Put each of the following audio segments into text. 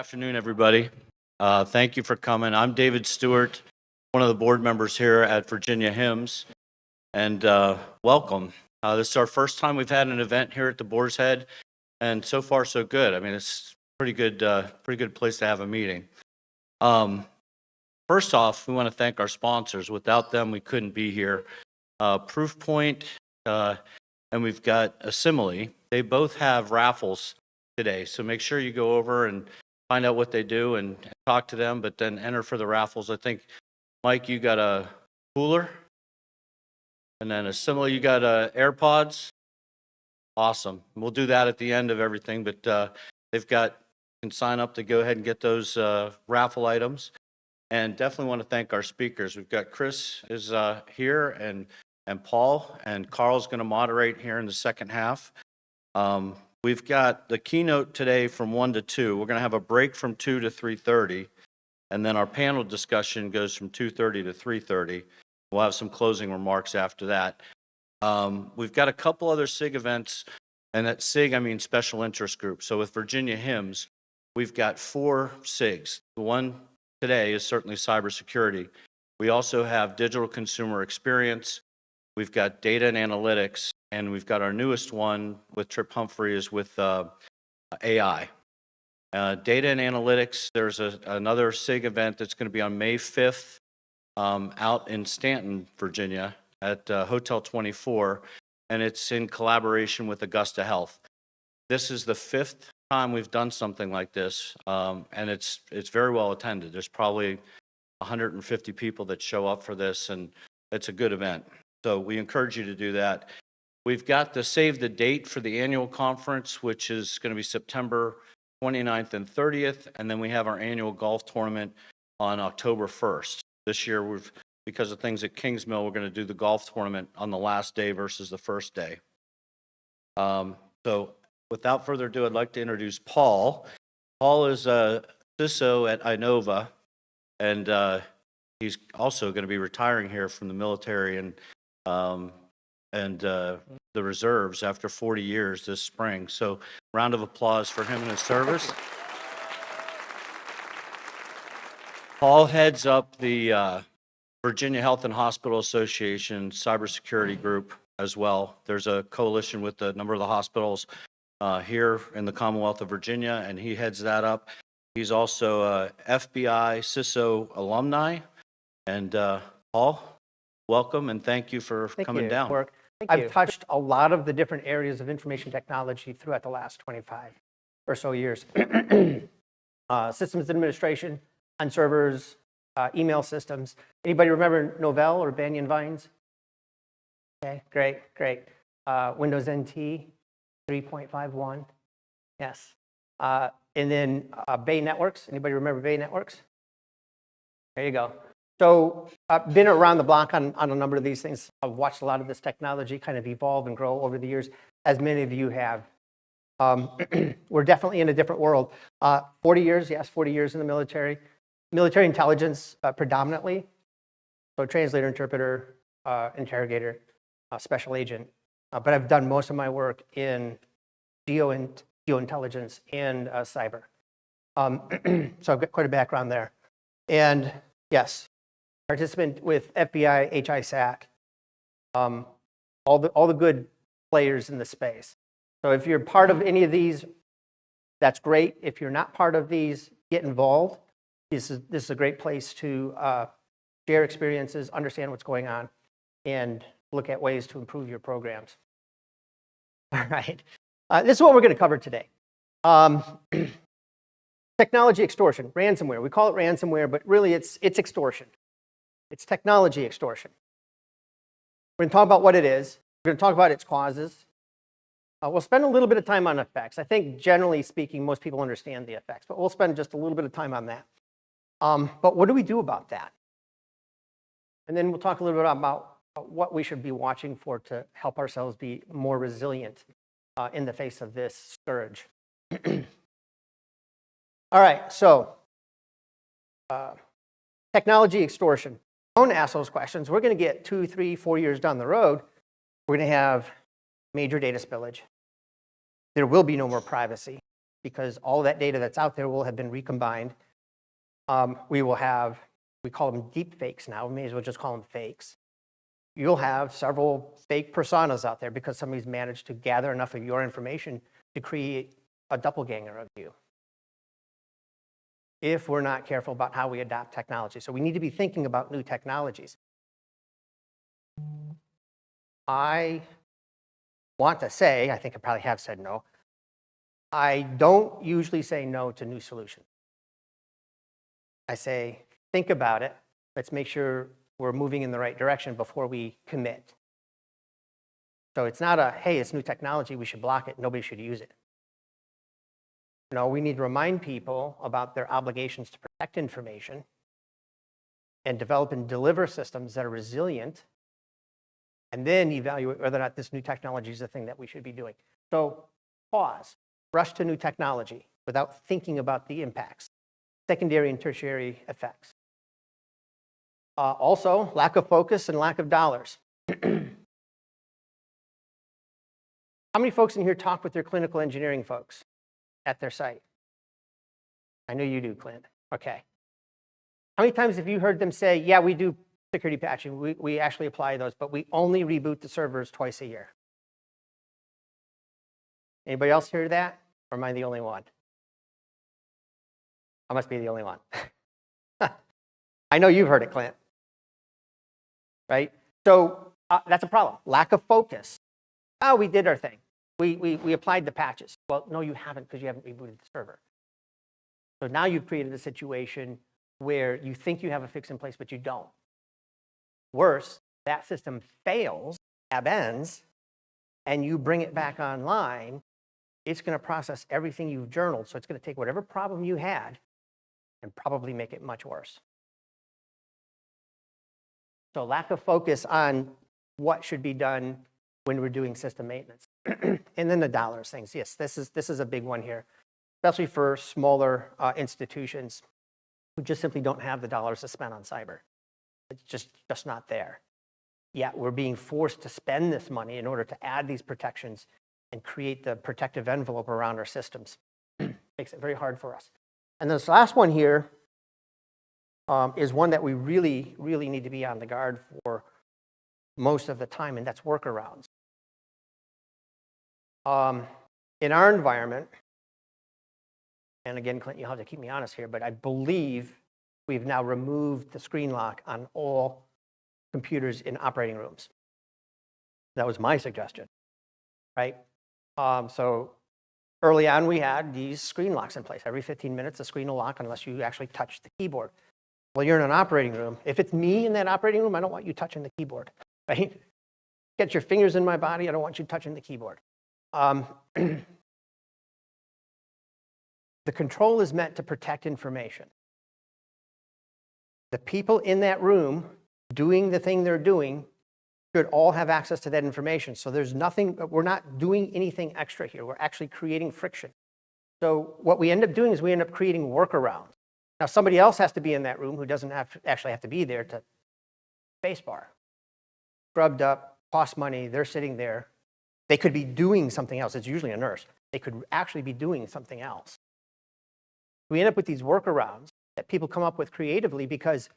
afternoon, everybody. Thank you for coming. I'm David Stewart, one of the board members here at Virginia HIMSS, and welcome. This is our first time we've had an event here at the Boar's Head, and so far so good. I mean, it's pretty good place to have a meeting. First off, we want to thank our sponsors. Without them, we couldn't be here. Proofpoint, and we've got Assimile. They both have raffles today, so make sure you go over and find out what they do and talk to them, but then enter for the raffles. I think, Mike, you got a cooler, and then Assimile, you got AirPods. Awesome. We'll do that at the end of everything, but they've got, you can sign up to go ahead and get those raffle items. And definitely want to thank our speakers. We've got Chris is here, and Paul, and Carl's going to moderate here in the second half. We've got the keynote today from 1 to 2. We're going to have a break from 2 to 3:30, and then our panel discussion goes from 2:30 to 3:30. We'll have some closing remarks after that. We've got a couple other SIG events, and at SIG I mean special interest groups. So with Virginia HIMSS, we've got 4 SIGs. The one today is certainly cybersecurity. We also have digital consumer experience. We've got data and analytics, and we've got our newest one with Trip Humphrey is with AI. Data and analytics, there's another SIG event that's going to be on May 5th out in Stanton, Virginia at Hotel 24, and it's in collaboration with Augusta Health. This is the 5th time we've done something like this, and it's very well attended. There's probably 150 people that show up for this, and it's a good event. So we encourage you to do that. We've got the save the date for the annual conference, which is going to be September 29th and 30th, and then we have our annual golf tournament on October 1st. This year, because of things at Kingsmill, we're going to do the golf tournament on the last day versus the first day. So without further ado, I'd like to introduce Paul. Paul is a CISO at INOVA, and he's also going to be retiring here from the military and the reserves after 40 years this spring. So round of applause for him and his service. Paul heads up the Virginia Health and Hospital Association cybersecurity group as well. There's a coalition with a number of the hospitals here in the Commonwealth of Virginia, and he heads that up. He's also a FBI CISO alumni. And Paul, welcome, and thank you for coming down. I've touched a lot of the different areas of information technology throughout the last 25 or so years. Systems administration on servers, email systems. Anybody remember Novell or Banyan Vines? Okay, great. Windows NT 3.51. Yes. And then Bay Networks. Anybody remember Bay Networks? There you go. So I've been around the block on a number of these things. I've watched a lot of this technology kind of evolve and grow over the years, as many of you have. We're definitely in a different world. 40 years, yes, 40 years in the military. Military intelligence predominantly. So translator, interpreter, interrogator, special agent. But I've done most of my work in geointelligence and cyber. So I've got quite a background there. And yes, participant with FBI, HISAC, all the good players in the space. So if you're part of any of these, that's great. If you're not part of these, get involved. This is a great place to share experiences, understand what's going on, and look at ways to improve your programs. All right. This is what we're going to cover today. Technology extortion, ransomware. We call it ransomware, but really it's extortion. It's technology extortion. We're going to talk about what it is. We're going to talk about its causes. We'll spend a little bit of time on effects. I think generally speaking, most people understand the effects, but we'll spend just a little bit of time on that. But what do we do about that? And then we'll talk a little bit about what we should be watching for to help ourselves be more resilient in the face of this scourge. All right, so technology extortion. Don't ask those questions. We're going to get 2, 3, 4 years down the road. We're going to have major data spillage. There will be no more privacy. because all that data that's out there will have been recombined. We will have, we call them deep fakes now, we may as well just call them fakes. You'll have several fake personas out there because somebody's managed to gather enough of your information to create a doppelganger of you, if we're not careful about how we adopt technology. So we need to be thinking about new technologies. I want to say, I think I probably have said no, I don't usually say no to new solutions. I say, think about it. Let's make sure we're moving in the right direction before we commit. So it's not a, hey, it's new technology, we should block it, nobody should use it. No, we need to remind people about their obligations to protect information and develop and deliver systems that are resilient, and then evaluate whether or not this new technology is the thing that we should be doing. So pause, rush to new technology without thinking about the impacts, secondary and tertiary effects. Also, lack of focus and lack of dollars. How many folks in here talk with their clinical engineering folks at their site? I know you do, Clint. Okay. How many times have you heard them say, yeah, we do security patching, we actually apply those, but we only reboot the servers twice a year? Anybody else hear that? Or am I the only one? I must be the only one. I know you've heard it, Clint. Right? So that's a problem. Lack of focus. Oh, we did our thing. We applied the patches. Well, no, you haven't, because you haven't rebooted the server. So now you've created a situation where you think you have a fix in place, but you don't. Worse, that system fails, ends, and you bring it back online, it's going to process everything you've journaled. So it's going to take whatever problem you had and probably make it much worse. So lack of focus on what should be done when we're doing system maintenance. And then the dollars things. Yes, this is a big one here, especially for smaller institutions who just simply don't have the dollars to spend on cyber. It's just not there. Yet we're being forced to spend this money in order to add these protections and create the protective envelope around our systems. Makes it very hard for us. And this last one here is one that we really, really need to be on the guard for most of the time, and that's workarounds. In our environment, and again, Clint, you'll have to keep me honest here, but I believe we've now removed the screen lock on all computers in operating rooms. That was my suggestion, right? So early on, we had these screen locks in place. Every 15 minutes, the screen will lock unless you actually touch the keyboard. Well, you're in an operating room. If it's me in that operating room, I don't want you touching the keyboard, right? Get your fingers in my body. I don't want you touching the keyboard. The control is meant to protect information. The people in that room doing the thing they're doing should all have access to that information. So there's nothing, we're not doing anything extra here. We're actually creating friction. So what we end up doing is we end up creating workarounds. Now somebody else has to be in that room who doesn't actually have to be there to spacebar. Scrubbed up, cost money, they're sitting there. They could be doing something else. It's usually a nurse. They could actually be doing something else. We end up with these workarounds that people come up with creatively because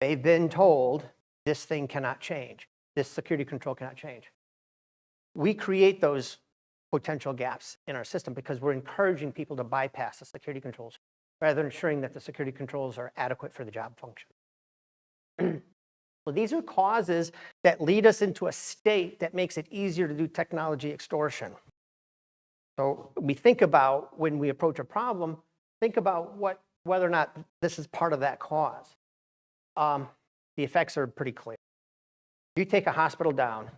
they've been told this thing cannot change. This security control cannot change. We create those potential gaps in our system because we're encouraging people to bypass the security controls rather than ensuring that the security controls are adequate for the job function. Well, these are causes that lead us into a state that makes it easier to do technology extortion. So we think about when we approach a problem, think about whether or not this is part of that cause. The effects are pretty clear. You take a hospital down,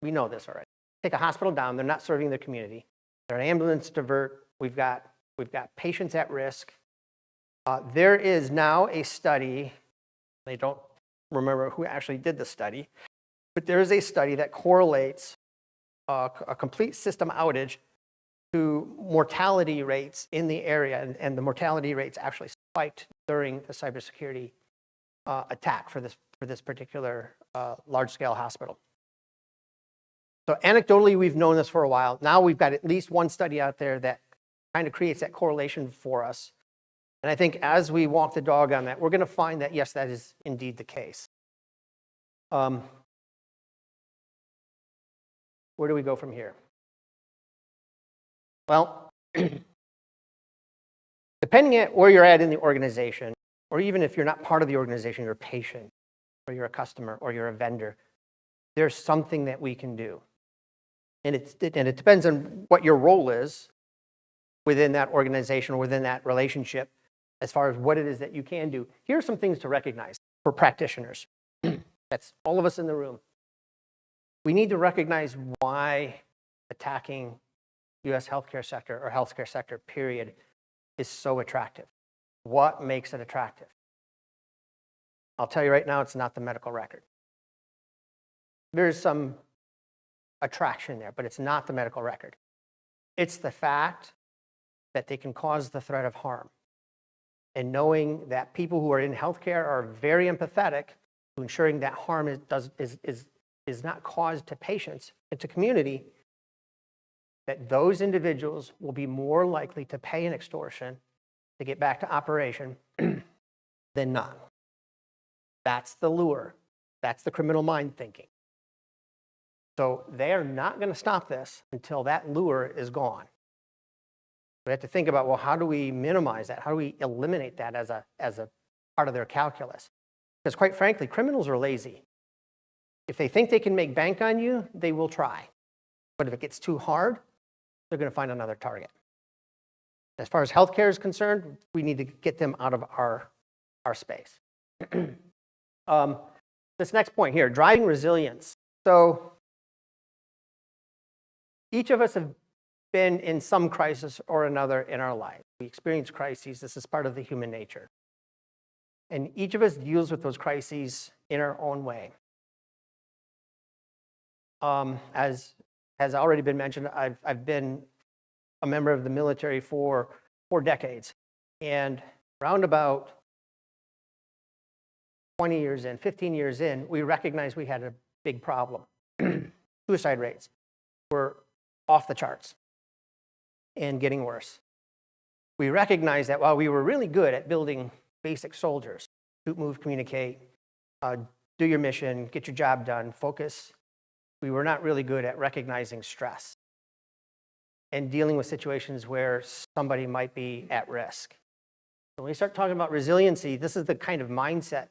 we know this already. Take a hospital down, they're not serving their community. They're an ambulance divert. We've got patients at risk. There is now a study, they don't remember who actually did the study, but there is a study that correlates a complete system outage to mortality rates in the area, and the mortality rates actually spiked during the cybersecurity attack for this particular large-scale hospital. So anecdotally, we've known this for a while. Now we've got at least one study out there that kind of creates that correlation for us. And I think as we walk the dog on that, we're going to find that, yes, that is indeed the case. Where do we go from here? Well, depending on where you're at in the organization, or even if you're not part of the organization, you're a patient, or you're a customer, or you're a vendor, there's something that we can do. And it depends on what your role is within that organization or within that relationship as far as what it is that you can do. Here are some things to recognize for practitioners. That's all of us in the room. We need to recognize why attacking U.S. healthcare sector or healthcare sector, period, is so attractive. What makes it attractive? I'll tell you right now, it's not the medical record. There's some attraction there, but it's not the medical record. It's the fact that they can cause the threat of harm. And knowing that people who are in healthcare are very empathetic to ensuring that harm is not caused to patients and to community, that those individuals will be more likely to pay an extortion to get back to operation than not. That's the lure. That's the criminal mind thinking. So they are not going to stop this until that lure is gone. We have to think about, well, how do we minimize that? How do we eliminate that as a part of their calculus? Because quite frankly, criminals are lazy. If they think they can make bank on you, they will try. But if it gets too hard, they're going to find another target. As far as healthcare is concerned, we need to get them out of our space. This next point here, driving resilience. So each of us have been in some crisis or another in our life. We experience crises. This is part of the human nature. And each of us deals with those crises in our own way. As has already been mentioned, I've been a member of the military for 4 decades. And around about 20 years in, 15 years in, we recognized we had a big problem. Suicide rates were off the charts and getting worse. We recognized that while we were really good at building basic soldiers, shoot, move, communicate, do your mission, get your job done, focus, we were not really good at recognizing stress and dealing with situations where somebody might be at risk. So when we start talking about resiliency, this is the kind of mindset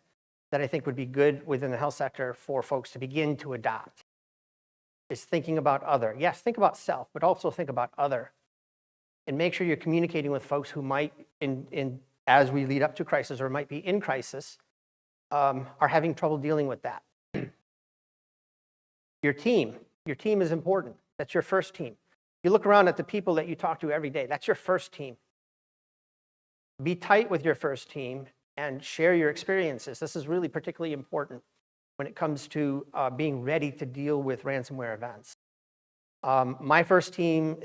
that I think would be good within the health sector for folks to begin to adopt. Is thinking about other. Yes, think about self, but also think about other. And make sure you're communicating with folks who might, as we lead up to crisis or might be in crisis, are having trouble dealing with that. Your team is important. That's your first team. You look around at the people that you talk to every day. That's your first team. Be tight with your first team and share your experiences. This is really particularly important when it comes to being ready to deal with ransomware events. My first team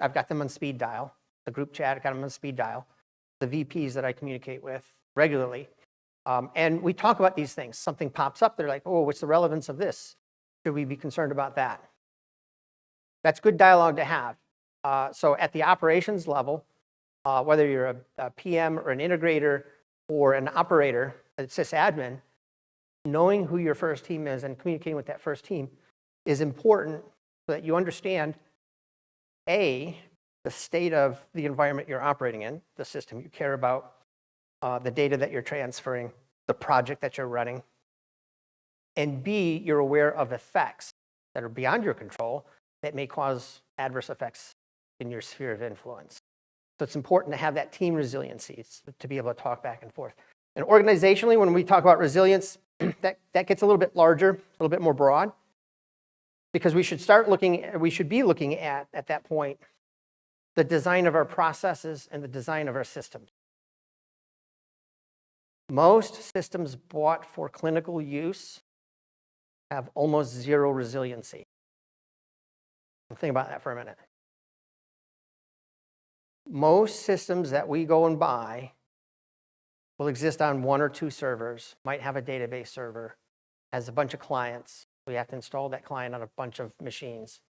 I've got them on speed dial. The group chat, I've got them on speed dial. The VPs that I communicate with regularly. And we talk about these things. Something pops up, they're like, oh, what's the relevance of this? Should we be concerned about that? That's good dialogue to have. So at the operations level, whether you're a PM or an integrator or an operator, a sysadmin, knowing who your first team is and communicating with that first team is important so that you understand, A, the state of the environment you're operating in, the system you care about, the data that you're transferring, the project that you're running, and B, you're aware of effects that are beyond your control that may cause adverse effects in your sphere of influence. So it's important to have that team resiliency to be able to talk back and forth. And organizationally, when we talk about resilience, that gets a little bit larger, a little bit more broad, because we should be looking at that point, the design of our processes and the design of our systems. Most systems bought for clinical use have almost zero resiliency. Think about that for a minute. Most systems that we go and buy will exist on 1 or 2 servers, might have a database server, has a bunch of clients. We have to install that client on a bunch of machines.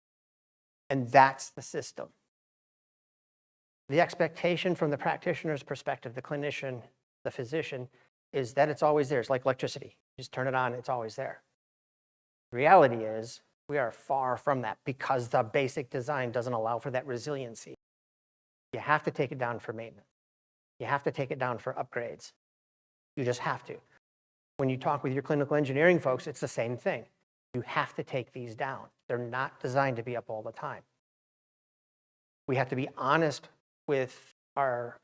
And that's the system. the expectation from the practitioner's perspective, the clinician, the physician, is that it's always there. It's like electricity. You just turn it on, it's always there. The reality is we are far from that because the basic design doesn't allow for that resiliency. You have to take it down for maintenance. You have to take it down for upgrades. You just have to. When you talk with your clinical engineering folks, it's the same thing. You have to take these down. They're not designed to be up all the time. We have to be honest with our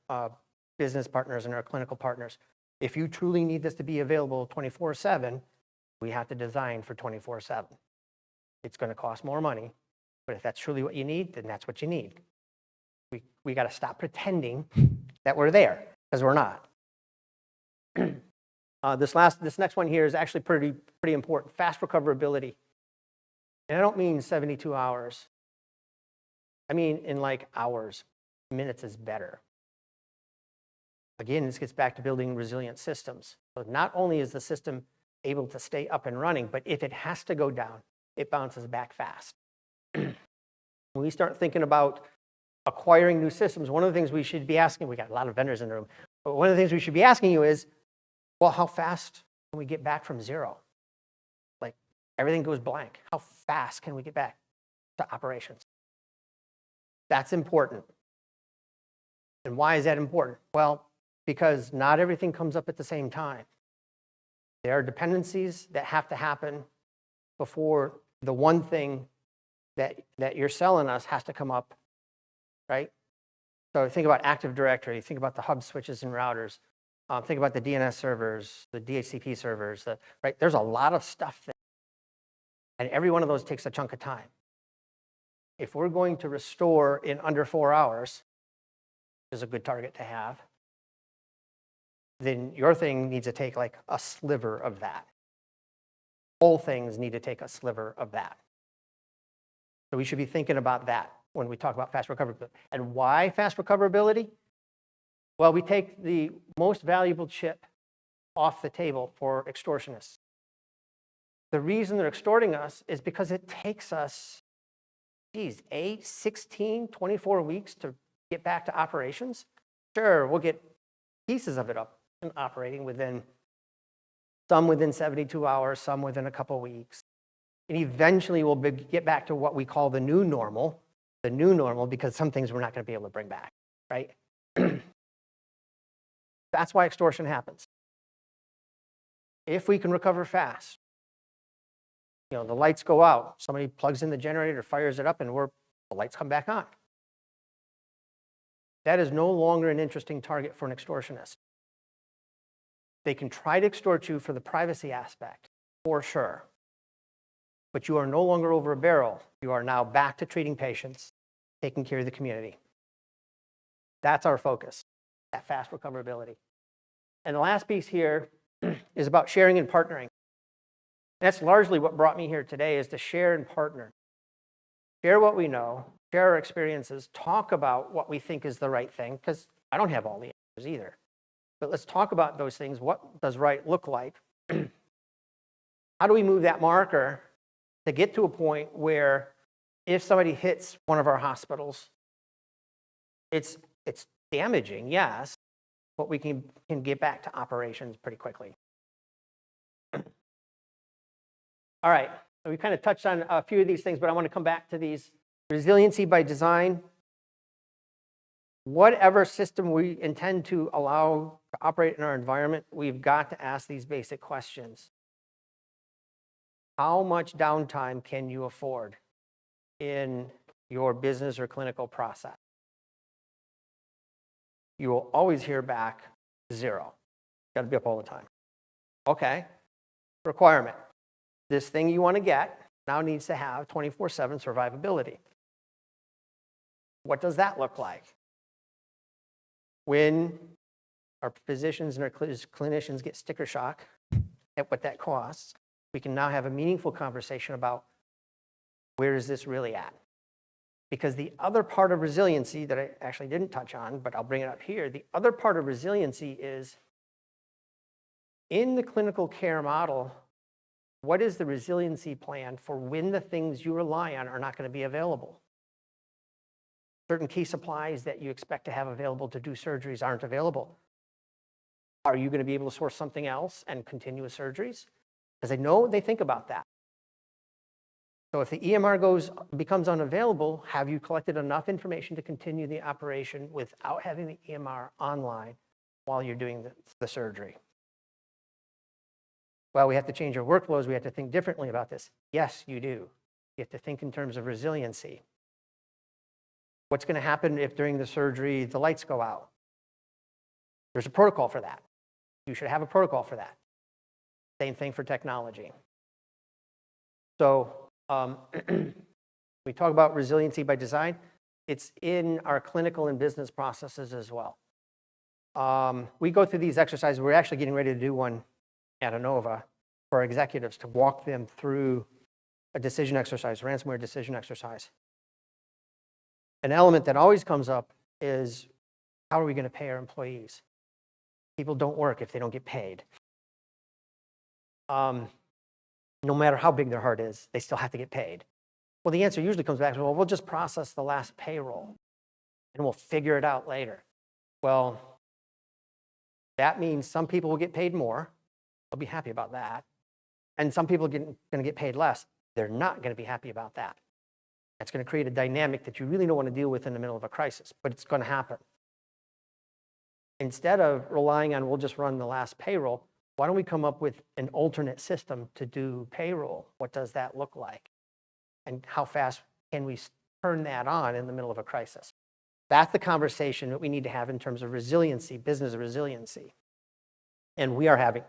business partners and our clinical partners. If you truly need this to be available 24/7, we have to design for 24/7. It's going to cost more money, but if that's truly what you need, then that's what you need. We got to stop pretending that we're there, because we're not. This next one here is actually pretty important. Fast recoverability. And I don't mean 72 hours. I mean in like hours. Minutes is better. Again, this gets back to building resilient systems. So not only is the system able to stay up and running, but if it has to go down, it bounces back fast. When we start thinking about acquiring new systems, one of the things we should be asking, we got a lot of vendors in the room, but one of the things we should be asking you is, well, how fast can we get back from zero? Like everything goes blank. How fast can we get back to operations? That's important. And why is that important? Well, because not everything comes up at the same time. There are dependencies that have to happen before the one thing that you're selling us has to come up, right? So think about Active Directory, think about the hub switches and routers, think about the DNS servers, the DHCP servers, right? There's a lot of stuff there. And every one of those takes a chunk of time. If we're going to restore in under 4 hours, is a good target to have, then your thing needs to take like a sliver of that. Whole things need to take a sliver of that. So we should be thinking about that when we talk about fast recoverability. And why fast recoverability? Well, we take the most valuable chip off the table for extortionists. The reason they're extorting us is because it takes us, 8, 16, 24 weeks to get back to operations. Sure, we'll get pieces of it up and operating within 72 hours, some within a couple weeks. And eventually we'll get back to what we call the new normal, because some things we're not going to be able to bring back, right? That's why extortion happens. If we can recover fast, the lights go out, somebody plugs in the generator, fires it up, and the lights come back on. That is no longer an interesting target for an extortionist. They can try to extort you for the privacy aspect, for sure. But you are no longer over a barrel. You are now back to treating patients, taking care of the community. That's our focus, that fast recoverability. And the last piece here is about sharing and partnering. That's largely what brought me here today, is to share and partner. Share what we know, share our experiences, talk about what we think is the right thing, because I don't have all the answers either. But let's talk about those things. What does right look like? How do we move that marker to get to a point where if somebody hits one of our hospitals, it's damaging, yes, but we can get back to operations pretty quickly. All right, so we kind of touched on a few of these things, but I want to come back to these. Resiliency by design. Whatever system we intend to allow to operate in our environment, we've got to ask these basic questions. How much downtime can you afford in your business or clinical process? You will always hear back 0. Got to be up all the time. Okay, requirement. This thing you want to get now needs to have 24/7 survivability. What does that look like? When our physicians and our clinicians get sticker shock at what that costs, we can now have a meaningful conversation about where is this really at? Because the other part of resiliency that I actually didn't touch on, but I'll bring it up here, the other part of resiliency is in the clinical care model, what is the resiliency plan for when the things you rely on are not going to be available? certain key supplies that you expect to have available to do surgeries aren't available. Are you going to be able to source something else and continue with surgeries? Because I know they think about that. So if the EMR becomes unavailable, have you collected enough information to continue the operation without having the EMR online while you're doing the surgery? Well, we have to change our workflows. We have to think differently about this. Yes, you do. You have to think in terms of resiliency. What's going to happen if during the surgery the lights go out? There's a protocol for that. You should have a protocol for that. Same thing for technology. So we talk about resiliency by design. It's in our clinical and business processes as well. We go through these exercises. We're actually getting ready to do one at INOVA for our executives to walk them through a decision exercise, ransomware decision exercise. An element that always comes up is, how are we going to pay our employees? People don't work if they don't get paid. No matter how big their heart is, they still have to get paid. Well, the answer usually comes back to, well, we'll just process the last payroll and we'll figure it out later. Well, that means some people will get paid more. They'll be happy about that. And some people are going to get paid less. They're not going to be happy about that. That's going to create a dynamic that you really don't want to deal with in the middle of a crisis, but it's going to happen. Instead of relying on, we'll just run the last payroll, why don't we come up with an alternate system to do payroll? What does that look like? And how fast can we turn that on in the middle of a crisis? That's the conversation that we need to have in terms of resiliency, business resiliency. And we are having,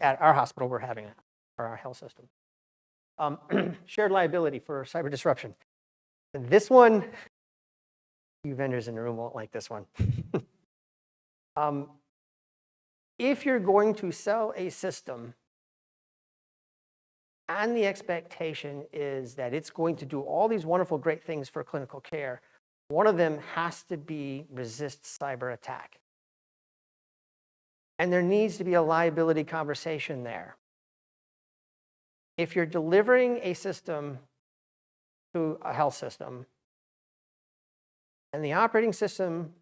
at our hospital, we're having it, or our health system. Shared liability for cyber disruption. This one, you vendors in the room won't like this one. If you're going to sell a system and the expectation is that it's going to do all these wonderful, great things for clinical care, one of them has to be resist cyber attack. And there needs to be a liability conversation there. If you're delivering a system to a health system, and the operating system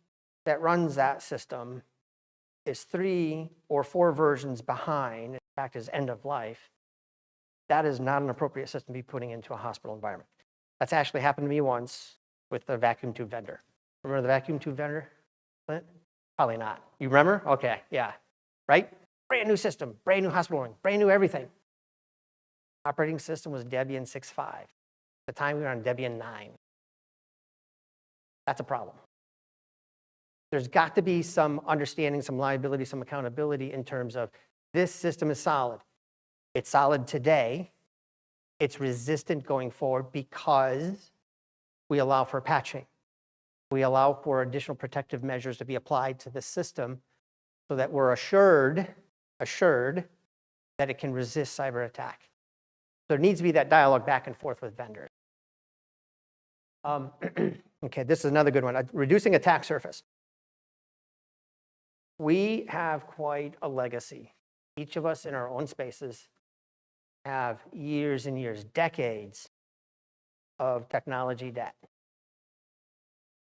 that runs that system is 3 or 4 versions behind, in fact, is end of life, that is not an appropriate system to be putting into a hospital environment. That's actually happened to me once with the vacuum tube vendor. Remember the vacuum tube vendor, Clint? Probably not. You remember? Okay, yeah. Right? Brand new system, brand new hospital room, brand new everything. Operating system was Debian 6.5. At the time, we were on Debian 9. That's a problem. There's got to be some understanding, some liability, some accountability in terms of this system is solid. It's solid today. It's resistant going forward because we allow for patching. We allow for additional protective measures to be applied to the system so that we're assured that it can resist cyber attack. There needs to be that dialogue back and forth with vendors. Okay, this is another good one. Reducing attack surface. We have quite a legacy. Each of us in our own spaces have years and years, decades of technology debt.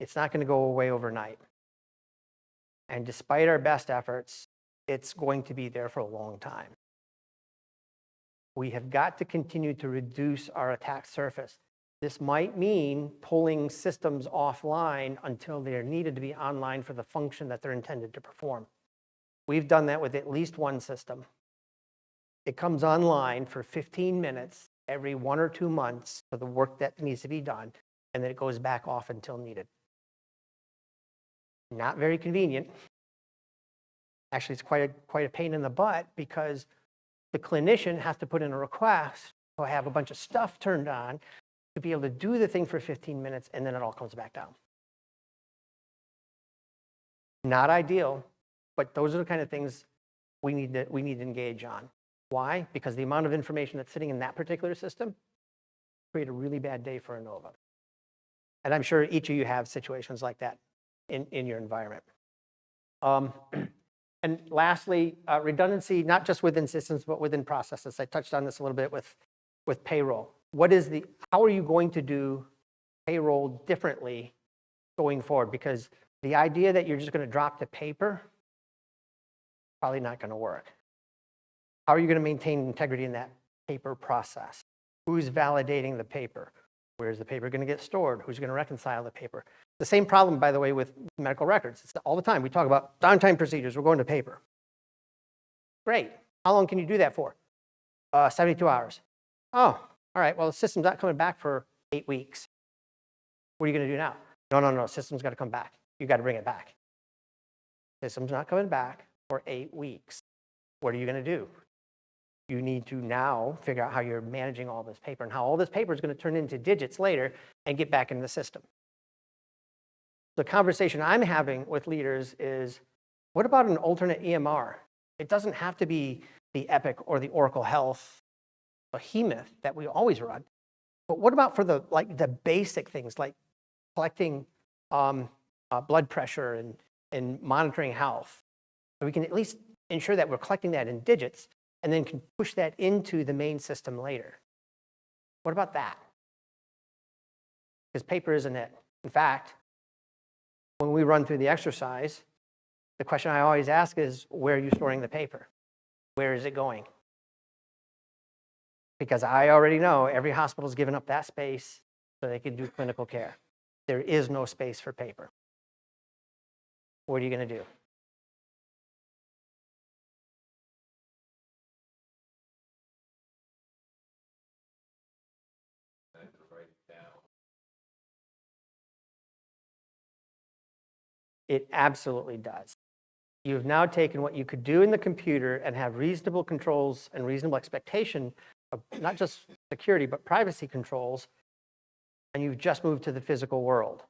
It's not going to go away overnight. And despite our best efforts, it's going to be there for a long time. We have got to continue to reduce our attack surface. This might mean pulling systems offline until they're needed to be online for the function that they're intended to perform. We've done that with at least one system. It comes online for 15 minutes every 1 or 2 months for the work that needs to be done, and then it goes back off until needed. Not very convenient. Actually, it's quite a pain in the butt because the clinician has to put in a request to have a bunch of stuff turned on to be able to do the thing for 15 minutes, and then it all comes back down. Not ideal, but those are the kind of things we need to engage on. Why? Because the amount of information that's sitting in that particular system create a really bad day for INOVA. And I'm sure each of you have situations like that in your environment. And lastly, redundancy, not just within systems, but within processes. I touched on this a little bit with payroll. How are you going to do payroll differently going forward, because the idea that you're just going to drop the paper, probably not going to work. How are you going to maintain integrity in that paper process? Who's validating the paper? Where's the paper going to get stored? Who's going to reconcile the paper? The same problem, by the way, with medical records. It's all the time. We talk about downtime procedures. We're going to paper. Great. How long can you do that for? 72 hours. Oh, all right. Well, the system's not coming back for 8 weeks. What are you going to do now? No. System's got to come back. You got to bring it back. System's not coming back for 8 weeks. What are you going to do? You need to now figure out how you're managing all this paper and how all this paper is going to turn into digits later and get back into the system. The conversation I'm having with leaders is, what about an alternate EMR? It doesn't have to be the Epic or the Oracle Health behemoth that we always run. But what about for the basic things like collecting blood pressure and monitoring health? So we can at least ensure that we're collecting that in digits and then can push that into the main system later. What about that? Because paper isn't it. In fact, when we run through the exercise, the question I always ask is, where are you storing the paper? Where is it going? Because I already know every hospital's given up that space so they can do clinical care. There is no space for paper. What are you going to do? It absolutely does. You've now taken what you could do in the computer and have reasonable controls and reasonable expectation of not just security, but privacy controls, and you've just moved to the physical world.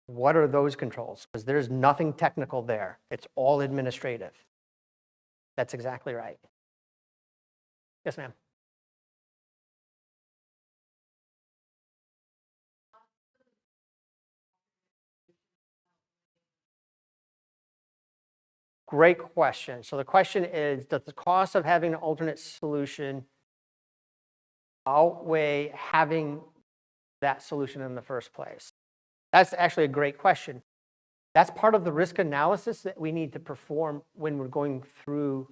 What are those controls? Because there's nothing technical there. It's all administrative. That's exactly right. Yes, ma'am. Great question. So the question is, does the cost of having an alternate solution outweigh having that solution in the first place? That's actually a great question. That's part of the risk analysis that we need to perform when we're going through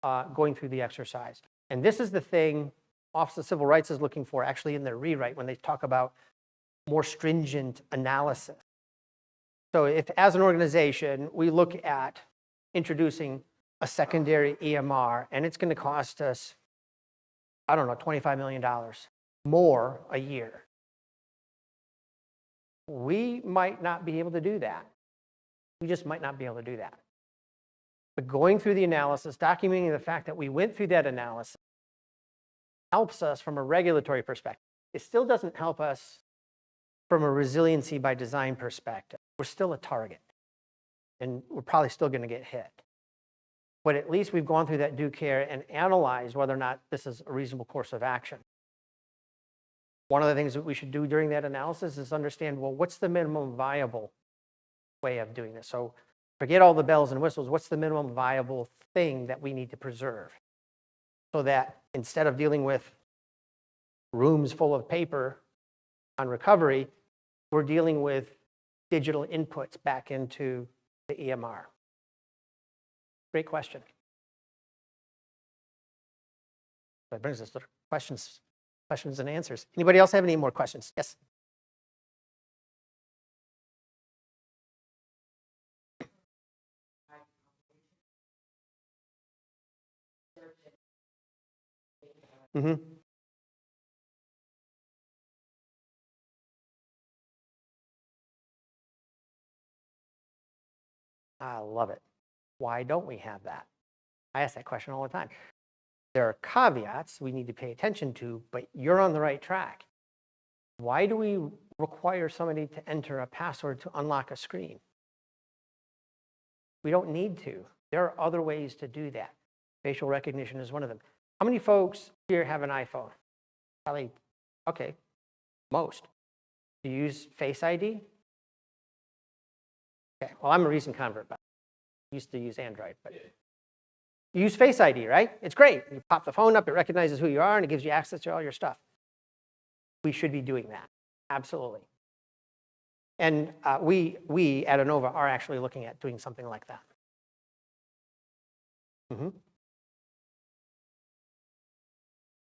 the exercise. And this is the thing Office of Civil Rights is looking for actually in their rewrite when they talk about more stringent analysis. So if, as an organization, we look at introducing a secondary EMR, and it's going to cost us, I don't know, $25 million more a year, we might not be able to do that. We just might not be able to do that. But going through the analysis, documenting the fact that we went through that analysis, helps us from a regulatory perspective. It still doesn't help us from a resiliency by design perspective. We're still a target, and we're probably still going to get hit. But at least we've gone through that due care and analyzed whether or not this is a reasonable course of action. One of the things that we should do during that analysis is understand, well, what's the minimum viable way of doing this? So forget all the bells and whistles. What's the minimum viable thing that we need to preserve? So that instead of dealing with rooms full of paper on recovery, we're dealing with digital inputs back into the EMR. Great question. That brings us to questions and answers. Anybody else have any more questions? Yes. Mm-hmm. I love it. Why don't we have that? I ask that question all the time. There are caveats we need to pay attention to, but you're on the right track. Why do we require somebody to enter a password to unlock a screen? We don't need to. There are other ways to do that. Facial recognition is one of them. How many folks here have an iPhone? Probably, okay, most. Do you use Face ID? Okay, well, I'm a recent convert, but I used to use Android. But you use Face ID, right? It's great. You pop the phone up, it recognizes who you are, and it gives you access to all your stuff. We should be doing that, absolutely. And we at INOVA are actually looking at doing something like that.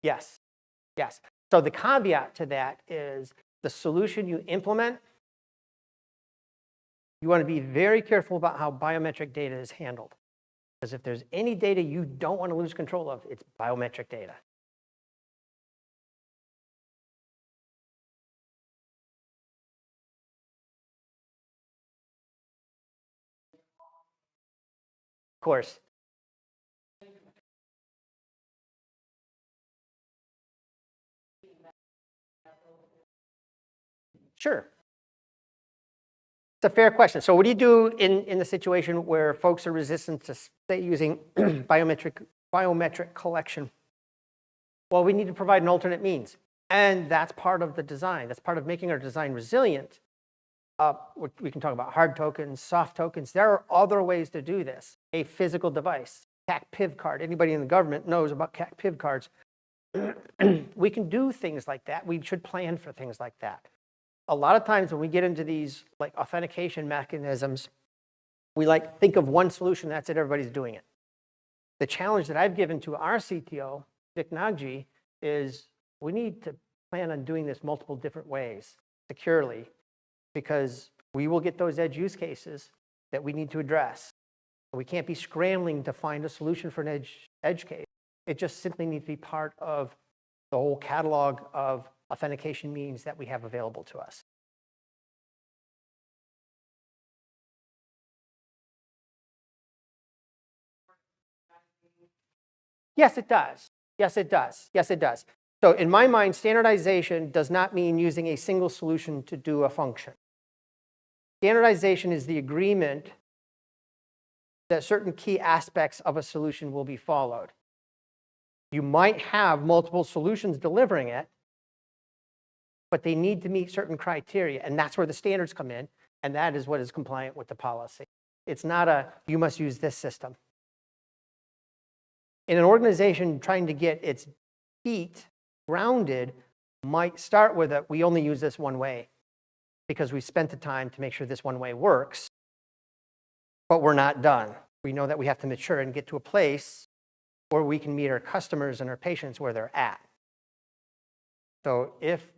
Yes, yes. So the caveat to that is the solution you implement, you want to be very careful about how biometric data is handled. Because if there's any data you don't want to lose control of, it's biometric data. Of course. Sure. It's a fair question. So what do you do in the situation where folks are resistant to, say, using biometric collection? Well, we need to provide an alternate means. And that's part of the design. That's part of making our design resilient. We can talk about hard tokens, soft tokens. There are other ways to do this. A physical device, CAC-PIV card. Anybody in the government knows about CAC-PIV cards. We can do things like that. We should plan for things like that. A lot of times when we get into these like authentication mechanisms, we like think of one solution, that's it, everybody's doing it. The challenge that I've given to our CTO, Dick Nagji, is we need to plan on doing this multiple different ways, securely, because we will get those edge use cases that we need to address. We can't be scrambling to find a solution for an edge case. It just simply needs to be part of the whole catalog of authentication means that we have available to us. Yes, it does. Yes, it does. Yes, it does. So in my mind, standardization does not mean using a single solution to do a function. Standardization is the agreement that certain key aspects of a solution will be followed. You might have multiple solutions delivering it, but they need to meet certain criteria, and that's where the standards come in, and that is what is compliant with the policy. It's not a, you must use this system. In an organization trying to get its feet grounded might start with a, we only use this one way because we spent the time to make sure this one way works, but we're not done. We know that we have to mature and get to a place where we can meet our customers and our patients where they're at. So if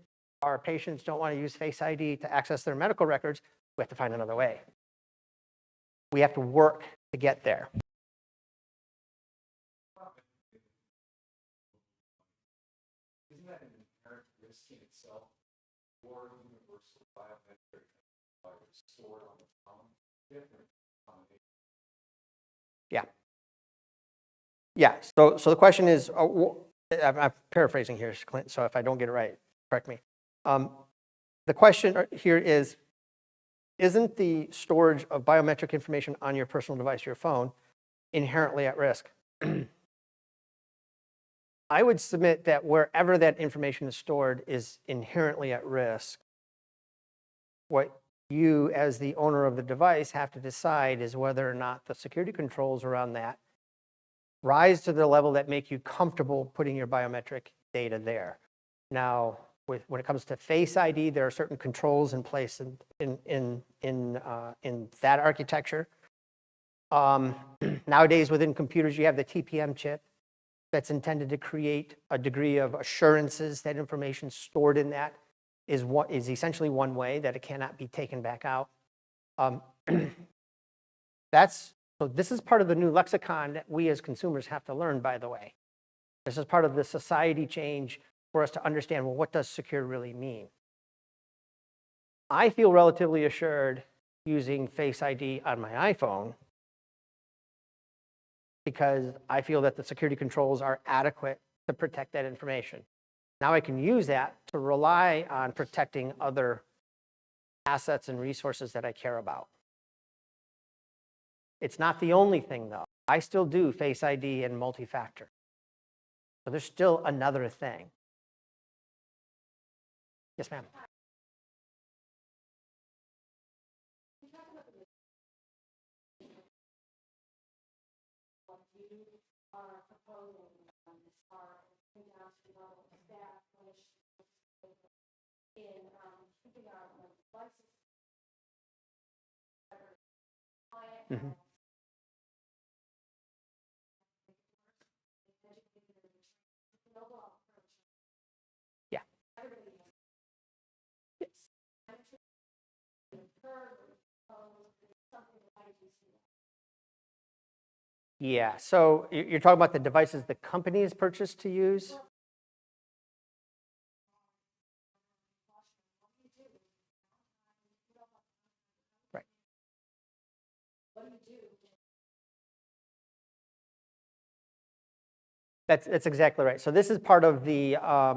our patients don't want to use Face ID to access their medical records, we have to find another way. We have to work to get there. Isn't that an inherent risk in itself? Or universal biometric stored on the phone? Different combination. Yeah. Yeah. So the question is, I'm paraphrasing here, Clint, so if I don't get it right, correct me. The question here is, isn't the storage of biometric information on your personal device, your phone, inherently at risk? I would submit that wherever that information is stored is inherently at risk. What you, as the owner of the device, have to decide is whether or not the security controls around that rise to the level that make you comfortable putting your biometric data there. Now, when it comes to Face ID, there are certain controls in place in that architecture. Nowadays, within computers, you have the TPM chip that's intended to create a degree of assurances that information stored in that is essentially one way, that it cannot be taken back out. So this is part of the new lexicon that we as consumers have to learn, by the way. This is part of the society change for us to understand, well, what does secure really mean? I feel relatively assured using Face ID on my iPhone because I feel that the security controls are adequate to protect that information. Now I can use that to rely on protecting other assets and resources that I care about. It's not the only thing, though. I still do Face ID and multi-factor. So there's still another thing. Yes, ma'am. Mhm. Yeah. Yeah, so you're talking about the devices the company has purchased to use? Right. That's exactly right. So this is part of the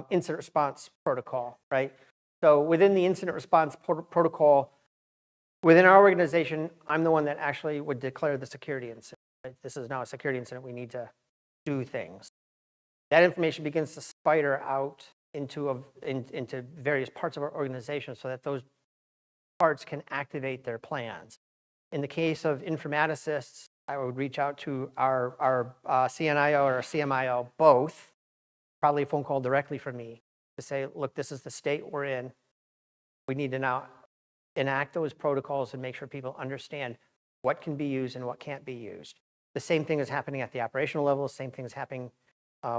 incident response protocol, right? So within the incident response protocol, within our organization, I'm the one that actually would declare the security incident. Right? This is now a security incident. We need to do things. That information begins to spider out into various parts of our organization so that those parts can activate their plans. In the case of informaticists, I would reach out to our CNIO or CMIO, both, probably a phone call directly from me to say, look, this is the state we're in. We need to now enact those protocols and make sure people understand what can be used and what can't be used. The same thing is happening at the operational level. The same thing is happening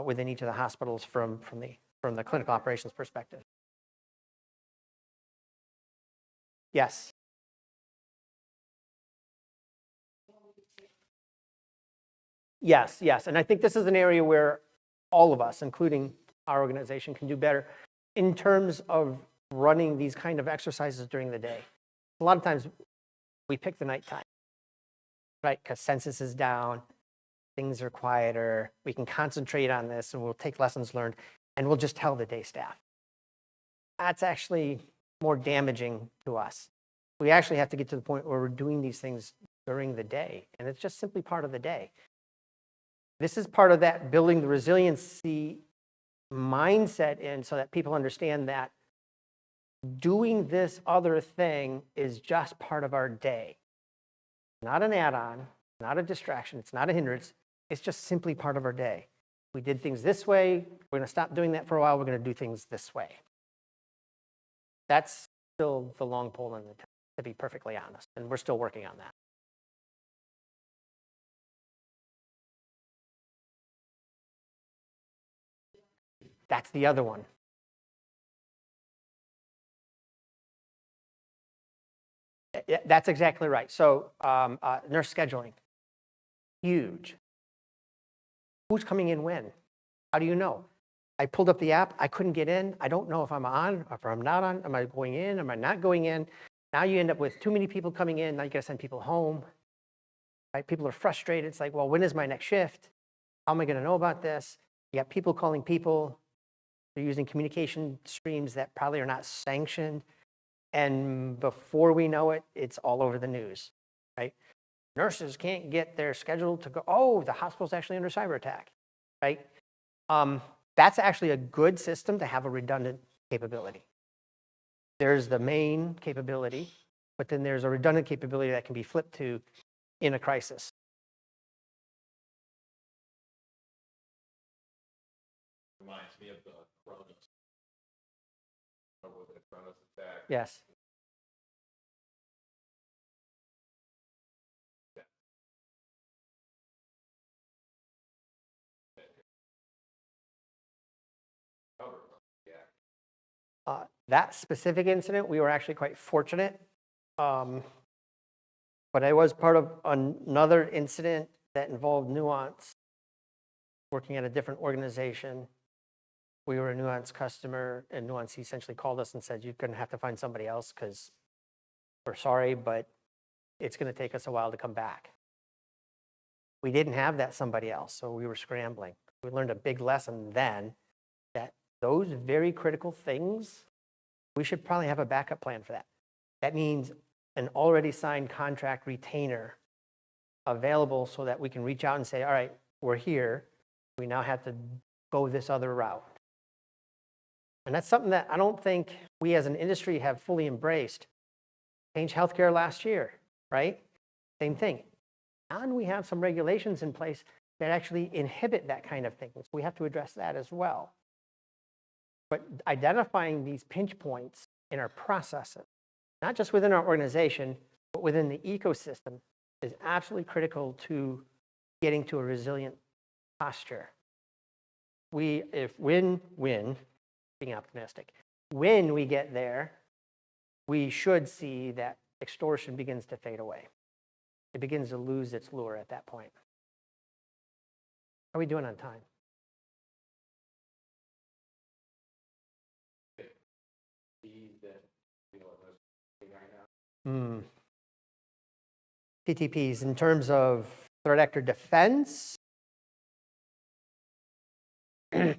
within each of the hospitals from the clinical operations perspective. Yes. Yes. And I think this is an area where all of us, including our organization, can do better in terms of running these kind of exercises during the day. A lot of times we pick the nighttime, right? Because census is down, things are quieter, we can concentrate on this and we'll take lessons learned and we'll just tell the day staff. That's actually more damaging to us. We actually have to get to the point where we're doing these things during the day, and it's just simply part of the day. This is part of that building the resiliency mindset in so that people understand that doing this other thing is just part of our day. Not an add-on, not a distraction, it's not a hindrance, it's just simply part of our day. We did things this way, we're going to stop doing that for a while, we're going to do things this way. That's still the long pole in the tent, to be perfectly honest, and we're still working on that. That's the other one. Yeah, that's exactly right. So nurse scheduling, huge. Who's coming in when? How do you know? I pulled up the app, I couldn't get in. I don't know if I'm on or if I'm not on. Am I going in? Am I not going in? Now you end up with too many people coming in. Now you gotta send people home. Right? People are frustrated. It's like, well, when is my next shift? How am I gonna know about this? You got people calling people. They're using communication streams that probably are not sanctioned. And before we know it, it's all over the news, right? Nurses can't get their schedule to go, oh, the hospital's actually under cyber attack, right? That's actually a good system to have a redundant capability. There's the main capability, but then there's a redundant capability that can be flipped to in a crisis. Reminds me of the Cronus. Remember the Cronus attack? Yes. That specific incident, we were actually quite fortunate. But I was part of another incident that involved Nuance, working at a different organization. We were a Nuance customer, and Nuance essentially called us and said, you're going to have to find somebody else because we're sorry, but it's going to take us a while to come back. We didn't have that somebody else, so we were scrambling. We learned a big lesson then that those very critical things, we should probably have a backup plan for that. That means an already signed contract retainer available so that we can reach out and say, all right, we're here. We now have to go this other route. And that's something that I don't think we as an industry have fully embraced. Change healthcare last year, right? Same thing. And we have some regulations in place that actually inhibit that kind of thing. So we have to address that as well. But identifying these pinch points in our processes, not just within our organization, but within the ecosystem, is absolutely critical to getting to a resilient posture. When, being optimistic, when we get there, we should see that extortion begins to fade away. It begins to lose its lure at that point. How are we doing on time? TTPs in terms of threat actor defense. Excuse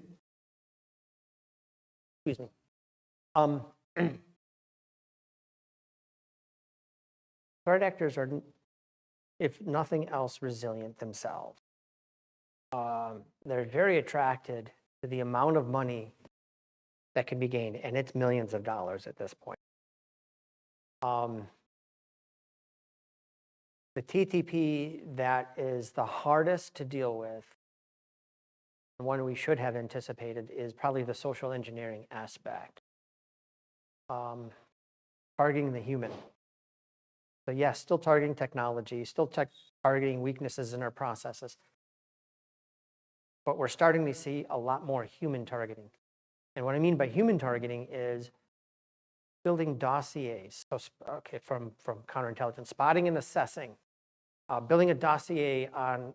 me. Threat actors are, if nothing else, resilient themselves. They're very attracted to the amount of money that can be gained, and it's millions of dollars at this point. The TTP that is the hardest to deal with, the one we should have anticipated, is probably the social engineering aspect. Targeting the human. So yes, still targeting technology, still targeting weaknesses in our processes. But we're starting to see a lot more human targeting. And what I mean by human targeting is building dossiers, so, okay, from counterintelligence, spotting and assessing, building a dossier on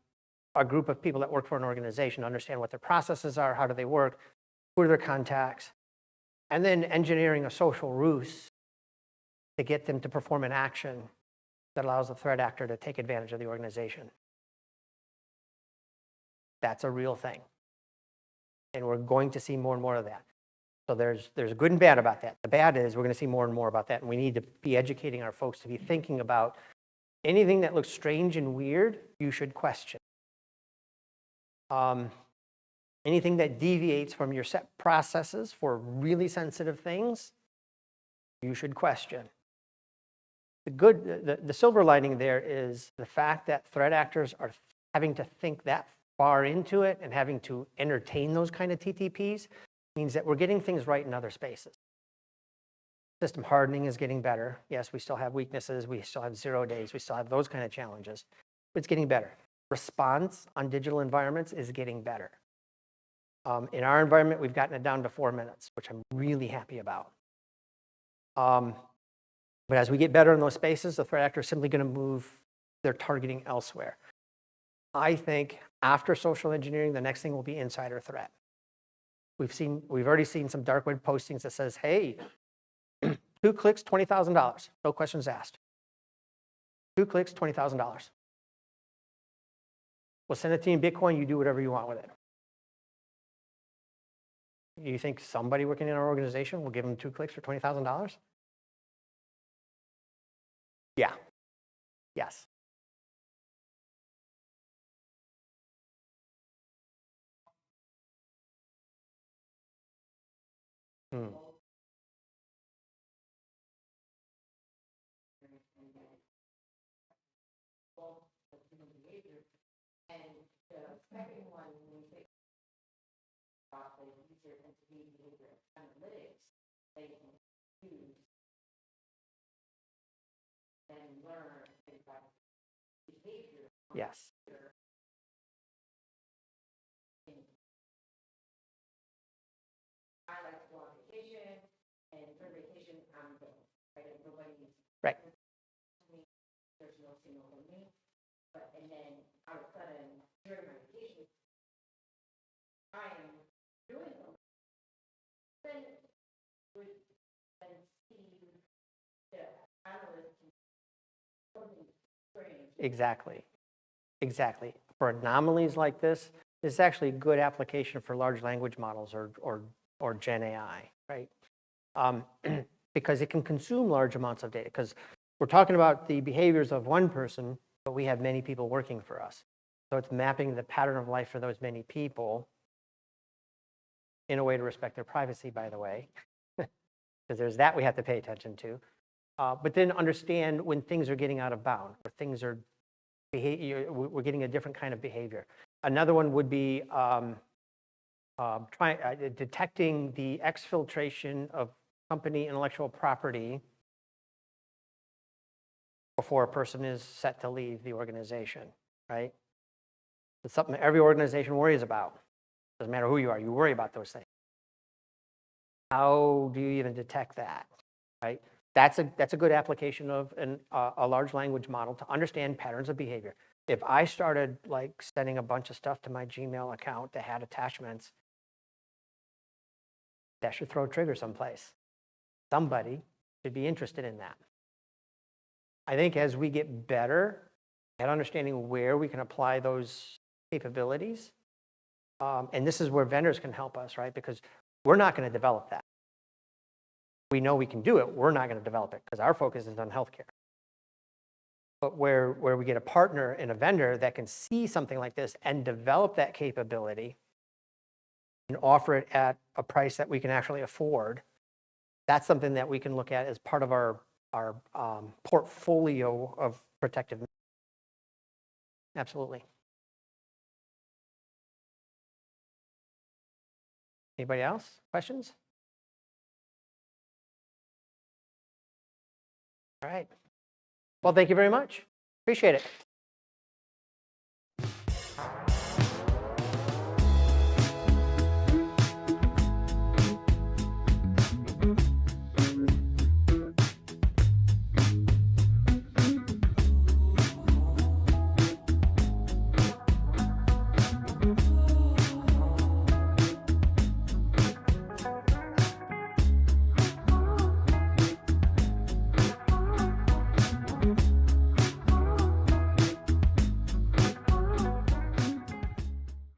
a group of people that work for an organization, understand what their processes are, how do they work, who are their contacts, and then engineering a social ruse to get them to perform an action that allows the threat actor to take advantage of the organization. That's a real thing. And we're going to see more and more of that. So there's good and bad about that. The bad is we're going to see more and more about that, and we need to be educating our folks to be thinking about anything that looks strange and weird, you should question. Anything that deviates from your set processes for really sensitive things, you should question. The silver lining there is the fact that threat actors are having to think that far into it and having to entertain those kind of TTPs means that we're getting things right in other spaces. System hardening is getting better. Yes, we still have weaknesses. We still have 0 days. We still have those kind of challenges, but it's getting better. Response on digital environments is getting better. In our environment, we've gotten it down to 4 minutes, which I'm really happy about. But as we get better in those spaces, the threat actor is simply going to move their targeting elsewhere. I think after social engineering, the next thing will be insider threat. We've already seen some dark web postings that says, hey, 2 clicks, $20,000. No questions asked. 2 clicks, $20,000. We'll send it to you in Bitcoin. You do whatever you want with it. You think somebody working in our organization will give them 2 clicks for $20,000? Yeah. Yes. And the second one, when we think about the user entity behavior analytics, they can use and learn about behavior. Yes. I like to go on vacation, and for vacation, I'm going, right? And nobody's Right. there's no signal from me. But and then all of a sudden during my vacation, I am doing something. Then would then see the analyst something strange. Exactly. Exactly. For anomalies like this is actually a good application for large language models or Gen AI, right? Because it can consume large amounts of data. Because we're talking about the behaviors of one person, but we have many people working for us. So it's mapping the pattern of life for those many people in a way to respect their privacy, by the way, because there's that we have to pay attention to. But then understand when things are getting out of bound, or things are we're getting a different kind of behavior. Another one would be detecting the exfiltration of company intellectual property before a person is set to leave the organization, right? It's something that every organization worries about. Doesn't matter who you are, you worry about those things. How do you even detect that, right? That's a good application of a large language model to understand patterns of behavior. If I started like sending a bunch of stuff to my Gmail account that had attachments, that should throw a trigger someplace. Somebody should be interested in that. I think as we get better at understanding where we can apply those capabilities, and this is where vendors can help us, right? Because we're not going to develop that. We know we can do it. We're not going to develop it because our focus is on healthcare. But where we get a partner and a vendor that can see something like this and develop that capability and offer it at a price that we can actually afford, that's something that we can look at as part of our portfolio of protective. Absolutely. Anybody else? Questions? All right. Well, thank you very much. Appreciate it.